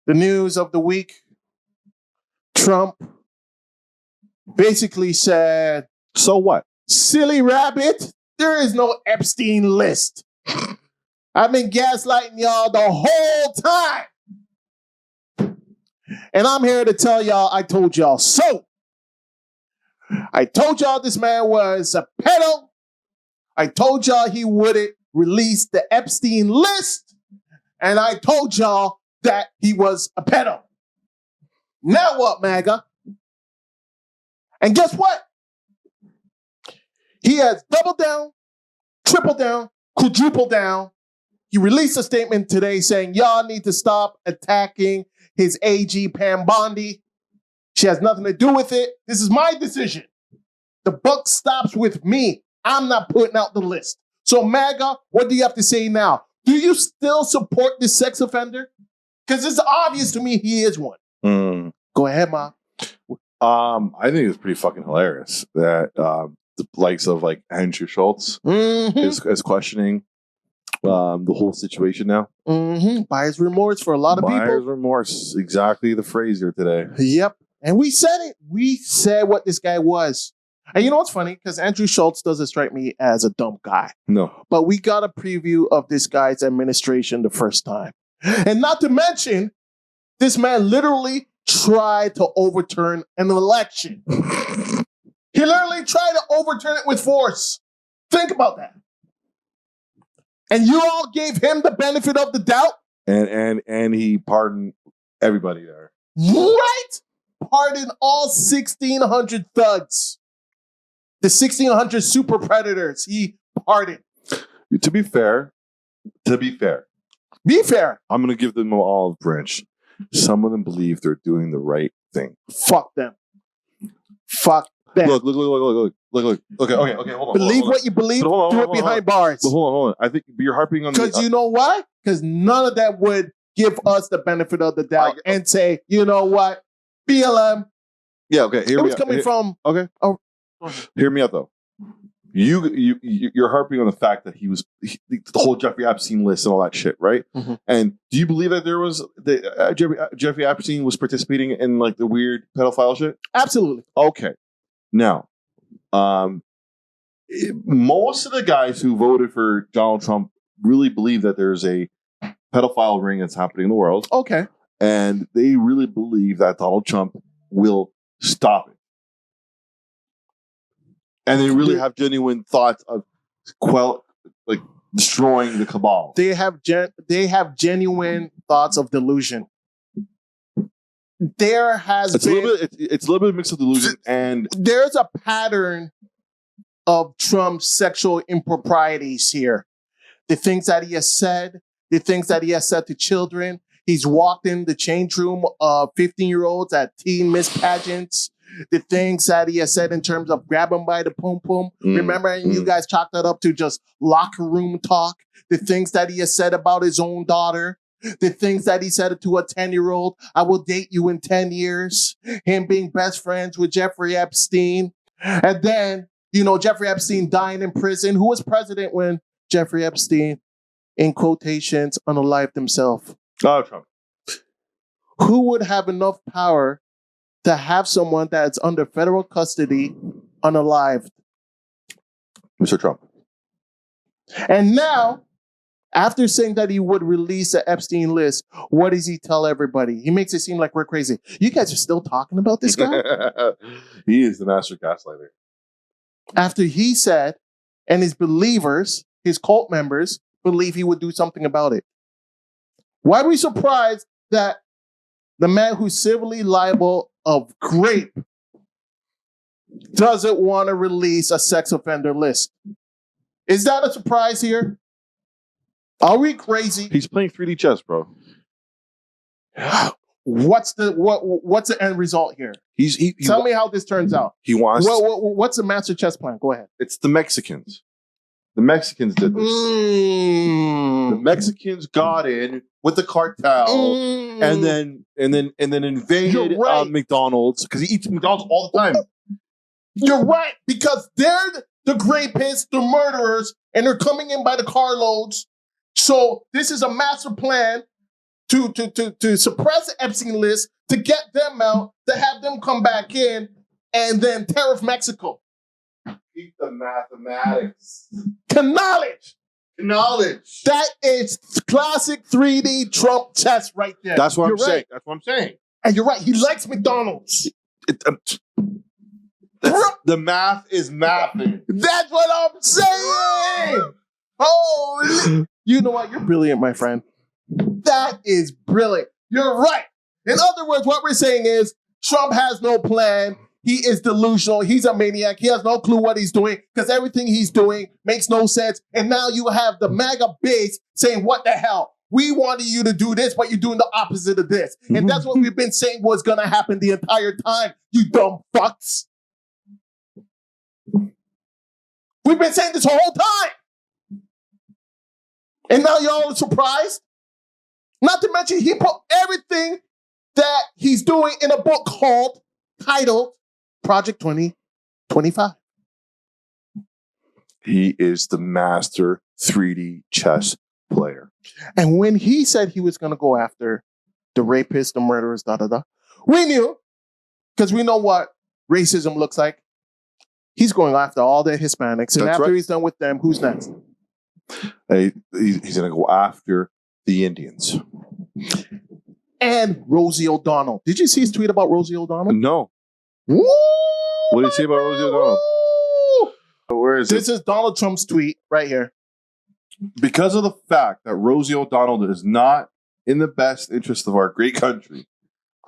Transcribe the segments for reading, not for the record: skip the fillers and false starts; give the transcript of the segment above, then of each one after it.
the news of the week. Trump basically said, so what? Silly rabbit, there is no Epstein list. I've been gaslighting y'all the whole time. And I'm here to tell y'all I told y'all so. I told y'all this man was a pedo. I told y'all he wouldn't release the Epstein list. And I told y'all that he was a pedo. Now what, MAGA? And guess what? He has doubled down, tripled down, quadrupled down. He released a statement today saying y'all need to stop attacking his AG Pam Bondi. She has nothing to do with it. This is my decision. The buck stops with me. I'm not putting out the list. So MAGA, what do you have to say now? Do you still support this sex offender? Because it's obvious to me he is one. Go ahead, Ma. I think it's pretty fucking hilarious that the likes of like Andrew Schultz is questioning the whole situation now. Buyer's remorse for a lot of people. Buyer's remorse, exactly the phrase here today. Yep. And we said it. We said what this guy was. And you know what's funny? Because Andrew Schultz doesn't strike me as a dumb guy. No. But we got a preview of this guy's administration the first time. And not to mention, this man literally tried to overturn an election. He literally tried to overturn it with force. Think about that. And you all gave him the benefit of the doubt? And he pardoned everybody there. Right? Pardoned all 1,600 thugs. The 1,600 super predators he pardoned. To be fair, be fair. I'm going to give them an olive branch. Some of them believe they're doing the right thing. Fuck them. Fuck them. Look. Okay, hold on. Believe what you believe, do it behind bars. But hold on. I think you're harping on because you know why? Because none of that would give us the benefit of the doubt and say, you know what? BLM. Yeah, okay. It was coming from. Okay. Oh. Hear me out, though. You're harping on the fact that the whole Jeffrey Epstein list and all that shit, right? And do you believe that there was Jeffrey Epstein was participating in like the weird pedophile shit? Absolutely. Okay. Now, most of the guys who voted for Donald Trump really believe that there's a pedophile ring that's happening in the world. Okay. And they really believe that Donald Trump will stop it. And they really have genuine thoughts of destroying the cabal. They have genuine thoughts of delusion. It's a little bit mixed with delusion, and there's a pattern of Trump's sexual improprieties here. The things that he has said, the things that he has said to children. He's walked in the change room of 15-year-olds at teen Miss pageants. The things that he has said in terms of grab him by the pum-pum. Remember, you guys chalked that up to just locker room talk. The things that he has said about his own daughter. The things that he said to a 10-year-old, I will date you in 10 years. Him being best friends with Jeffrey Epstein. And then, Jeffrey Epstein dying in prison. Who was president when Jeffrey Epstein, in quotations, unalived himself? Donald Trump. Who would have enough power to have someone that's under federal custody unalived? Mr. Trump. And now, after saying that he would release the Epstein list, what does he tell everybody? He makes it seem like we're crazy. You guys are still talking about this guy? He is the master gaslighter. After he said, and his believers, his cult members, believe he would do something about it. Why are we surprised that the man who's civilly liable of rape doesn't want to release a sex offender list? Is that a surprise here? Are we crazy? He's playing 3D chess, bro. What's the end result here? Tell me how this turns out. He wants. What's the master chess plan? Go ahead. It's the Mexicans. The Mexicans did this. The Mexicans got in with the cartel and then invaded McDonald's because he eats McDonald's all the time. You're right, because they're the rapists, the murderers, and they're coming in by the carloads. So this is a master plan to suppress the Epstein list, to get them out, to have them come back in, and then tariff Mexico. Keep the mathematics. Knowledge. Knowledge. That is classic 3D Trump chess right there. That's what You're I'm saying. right. That's what I'm saying. And you're right. He likes McDonald's. The math is mathing. That's what I'm saying. Oh, you know what? You're brilliant, my friend. That is brilliant. You're right. In other words, what we're saying is Trump has no plan. He is delusional. He's a maniac. He has no clue what he's doing because everything he's doing makes no sense. And now you have the MAGA base saying, what the hell? We wanted you to do this, but you're doing the opposite of this. And that's what we've been saying was going to happen the entire time, you dumb fucks. We've been saying this whole time. And now y'all are surprised? Not to mention, he put everything that he's doing in a book titled Project 2025. He is the master 3D chess player. And when he said he was going to go after the rapists, the murderers, we knew, because we know what racism looks like. He's going after all the Hispanics. And after he's done with them, who's next? He's going to go after the Indians. And Rosie O'Donnell. Did you see his tweet about Rosie O'Donnell? No. Woo! What did he say about Rosie O'Donnell? Where is this? This is Donald Trump's tweet right here. Because of the fact that Rosie O'Donnell is not in the best interest of our great country,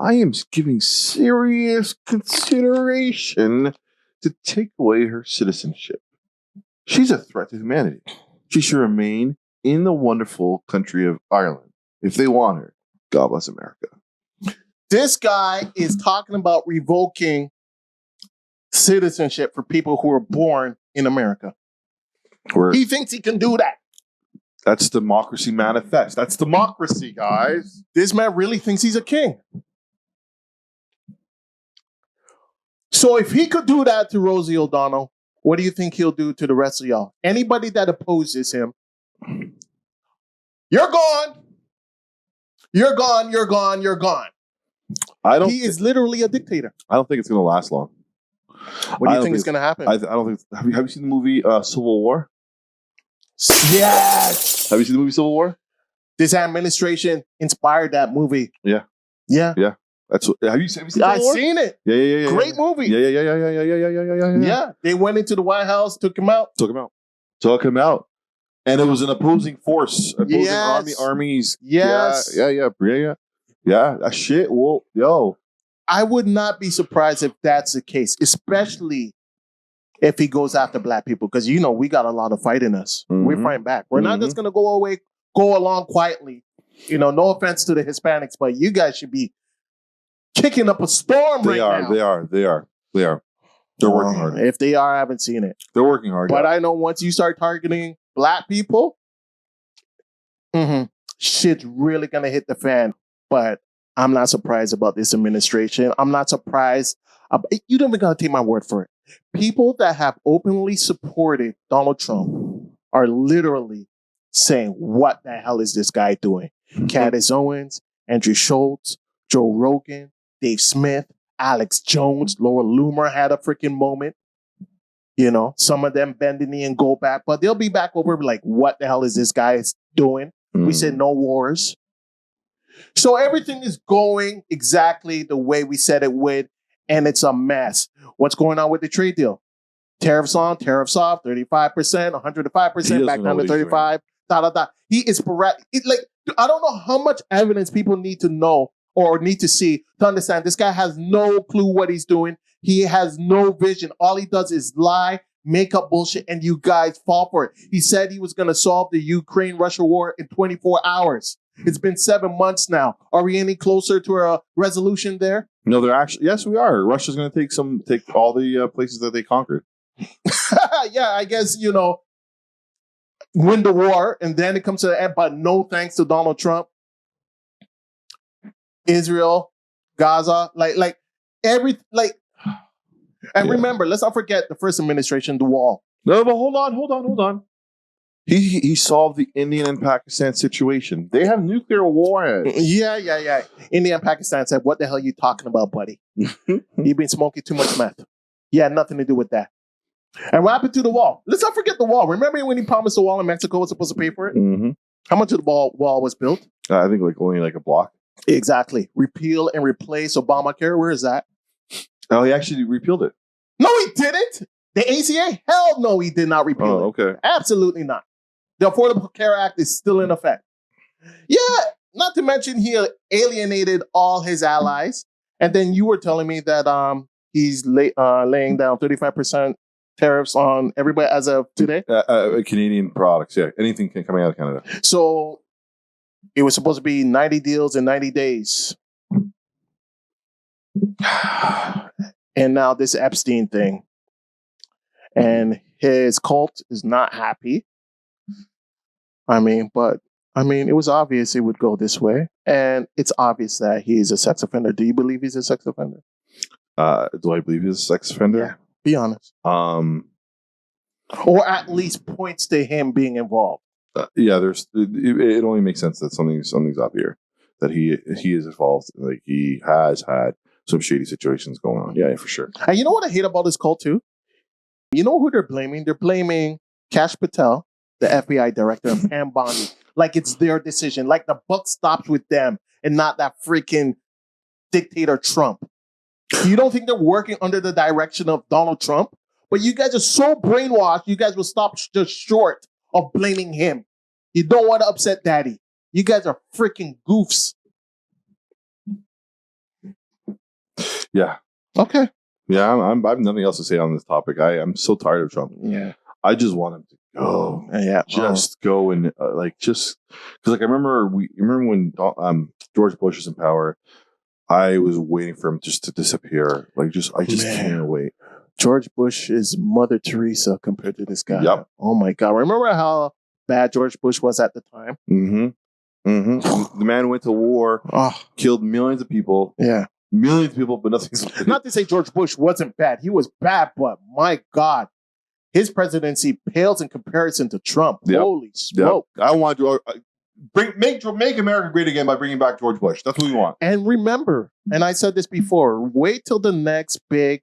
I am giving serious consideration to take away her citizenship. She's a threat to humanity. She should remain in the wonderful country of Ireland. If they want her, God bless America. This guy is talking about revoking citizenship for people who were born in America. He thinks he can do that. That's democracy manifest. That's democracy, guys. This man really thinks he's a king. So if he could do that to Rosie O'Donnell, what do you think he'll do to the rest of y'all? Anybody that opposes him, you're gone. You're gone, you're gone, you're gone. He is literally a dictator. I don't think it's going to last long. What do you think is going to happen? I don't think. Have you seen the movie Civil War? Yes. Have you seen the movie Civil War? This administration inspired that movie. Yeah. Yeah. Yeah. Have you seen Civil War? I've seen it. Yeah. Great movie. Yeah. They went into the White House, took him out. Took him out. And it was an opposing force. Opposing armies. Yes. Yeah. That shit. Well, yo. I would not be surprised if that's the case, especially if he goes after black people. Because, we got a lot of fight in us. Mm-hmm. We're fighting back. We're not just going to go along quietly. No offense to the Hispanics, but you guys should be kicking up a storm right now. They are. They're working hard. If they are, I haven't seen it. They're working hard. But I know once you start targeting black people, shit's really going to hit the fan. But I'm not surprised about this administration. I'm not surprised. You don't even got to take my word for it. People that have openly supported Donald Trump are literally saying, what the hell is this guy doing? Candace Owens, Andrew Schultz, Joe Rogan, Dave Smith, Alex Jones, Laura Loomer had a freaking moment. Some of them bend the knee and go back, but they'll be back over like, what the hell is this guy doing? We said no wars. So everything is going exactly the way we said it would, and it's a mess. What's going on with the trade deal? Tariffs on, tariffs off, 35%, 105%, back down to 35. He is sporadic. I don't know how much evidence people need to know or need to see to understand this guy has no clue what he's doing. He has no vision. All he does is lie, make up bullshit, and you guys fall for it. He said he was going to solve the Ukraine-Russia war in 24 hours. It's been 7 months now. Are we any closer to a resolution there? No, they're actually. Yes, we are. Russia's going to take all the places that they conquered. Yeah, I guess, win the war, and then it comes to the end. But no thanks to Donald Trump. Israel, Gaza, and remember, let's not forget the first administration, the wall. No, but hold on. He solved the Indian and Pakistan situation. They have nuclear warheads. Yeah. India and Pakistan said, "What the hell are you talking about, buddy? You've been smoking too much meth." Yeah, nothing to do with that. And what happened to the wall? Let's not forget the wall. Remember when he promised the wall and Mexico was supposed to pay for it? Mm-hmm. How much of the wall was built? I think only a block. Exactly. Repeal and replace Obamacare. Where is that? Oh, he actually repealed it. No, he didn't. The ACA? Hell no, he did not repeal it. Okay. Absolutely not. The Affordable Care Act is still in effect. Yeah, not to mention he alienated all his allies. And then you were telling me that he's laying down 35% tariffs on everybody as of today. Canadian products, yeah. Anything coming out of Canada. So it was supposed to be 90 deals in 90 days. And now this Epstein thing. And his cult is not happy. It was obvious it would go this way. And it's obvious that he's a sex offender. Do you believe he's a sex offender? Do I believe he's a sex offender? Yeah, be honest. Or at least points to him being involved. It only makes sense that something's up here. That he is involved. Like he has had some shady situations going on. Yeah, for sure. And you know what I hate about this cult too? You know who they're blaming? They're blaming Kash Patel, the FBI director, and Pam Bondi. Like it's their decision. Like the buck stops with them and not that freaking dictator Trump. You don't think they're working under the direction of Donald Trump? But you guys are so brainwashed, you guys will stop just short of blaming him. You don't want to upset daddy. You guys are freaking goofs. Yeah. Okay. Yeah, I have nothing else to say on this topic. I'm so tired of Trump. Yeah. I just want him to go. Yeah. Go and because I remember when George Bush was in power, I was waiting for him just to disappear. I just can't wait. George Bush is Mother Teresa compared to this guy. Yep. Oh my God. Remember how bad George Bush was at the time? Mm-hmm. Mm-hmm. The man went to war, killed millions of people. Yeah. Millions of people, but nothing. Not to say George Bush wasn't bad. He was bad, but my God, his presidency pales in comparison to Trump. Yep. Holy smoke. Yep. I want to make America great again by bringing back George Bush. That's what we want. And remember, and I said this before, wait till the next big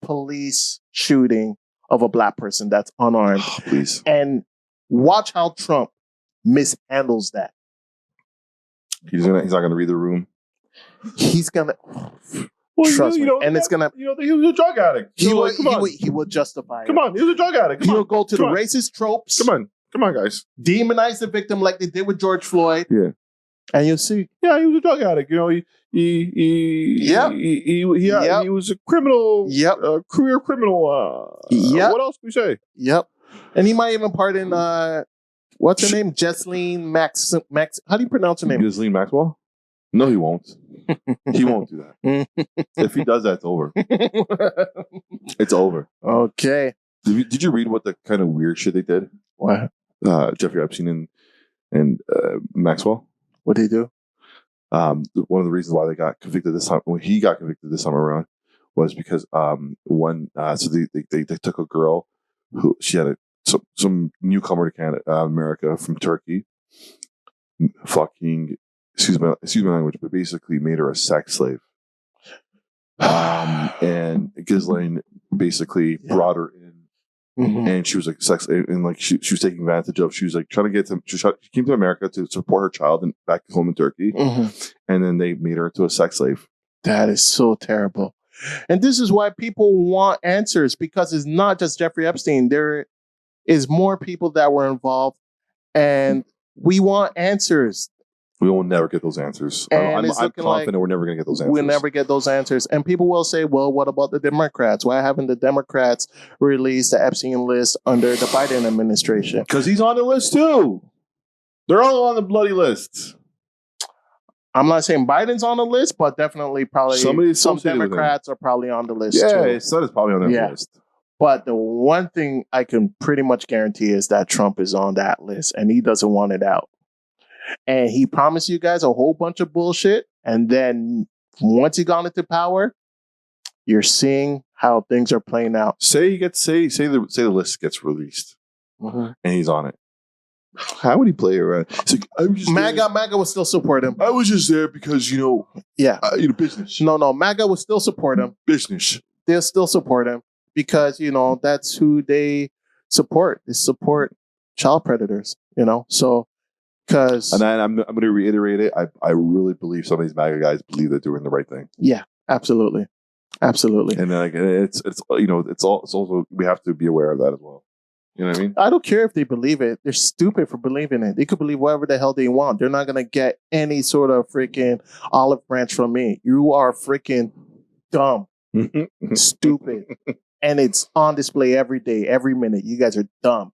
police shooting of a black person that's unarmed. Please. And watch how Trump mishandles that. He's not going to read the room. He's gonna trust me, and it's gonna. He was a drug addict. He will justify it. Come on, he was a drug addict. He'll go to the racist tropes. Come on, guys. Demonize the victim like they did with George Floyd. Yeah, and you'll see. Yeah, he was a drug addict. He was a criminal. Yep, a career criminal. What else can we say? Yep, and he might even pardon. What's her name? Jesselyn Max. How do you pronounce her name? Jesselyn Maxwell. No, he won't. He won't do that. If he does that, it's over. It's over. Okay. Did you read what the kind of weird shit they did? What? Jeffrey Epstein and Maxwell. What did he do? One of the reasons why they got convicted this time, when he got convicted this time around, was because they took a girl who she had some newcomer to Canada, America from Turkey, fucking. Excuse my language, but basically made her a sex slave. And Ghislaine basically brought her in, and she was like sex, and like she was taking advantage of. She was like trying to get to. She came to America to support her child and back home in Turkey, and then they made her into a sex slave. That is so terrible, and this is why people want answers, because it's not just Jeffrey Epstein. There is more people that were involved, and we want answers. We will never get those answers. I'm confident we're never going to get those answers. We'll never get those answers. And people will say, well, what about the Democrats? Why haven't the Democrats released the Epstein list under the Biden administration? Because he's on the list too. They're all on the bloody list. I'm not saying Biden's on the list, but definitely probably some Democrats are probably on the list too. Yeah, his son is probably on that list. But the one thing I can pretty much guarantee is that Trump is on that list and he doesn't want it out. And he promised you guys a whole bunch of bullshit. And then once he got into power, you're seeing how things are playing out. Say the list gets released. and he's on it. How would he play around? It's like, I'm just MAGA would still support him. I was just there because business. No, MAGA would still support him. Business. They'll still support him because that's who they support. They support child predators. So because and then I'm going to reiterate it. I really believe some of these MAGA guys believe they're doing the right thing. Yeah, absolutely. And then it's also we have to be aware of that as well. You know what I mean? I don't care if they believe it. They're stupid for believing it. They could believe whatever the hell they want. They're not going to get any sort of freaking olive branch from me. You are freaking dumb, stupid. And it's on display every day, every minute. You guys are dumb.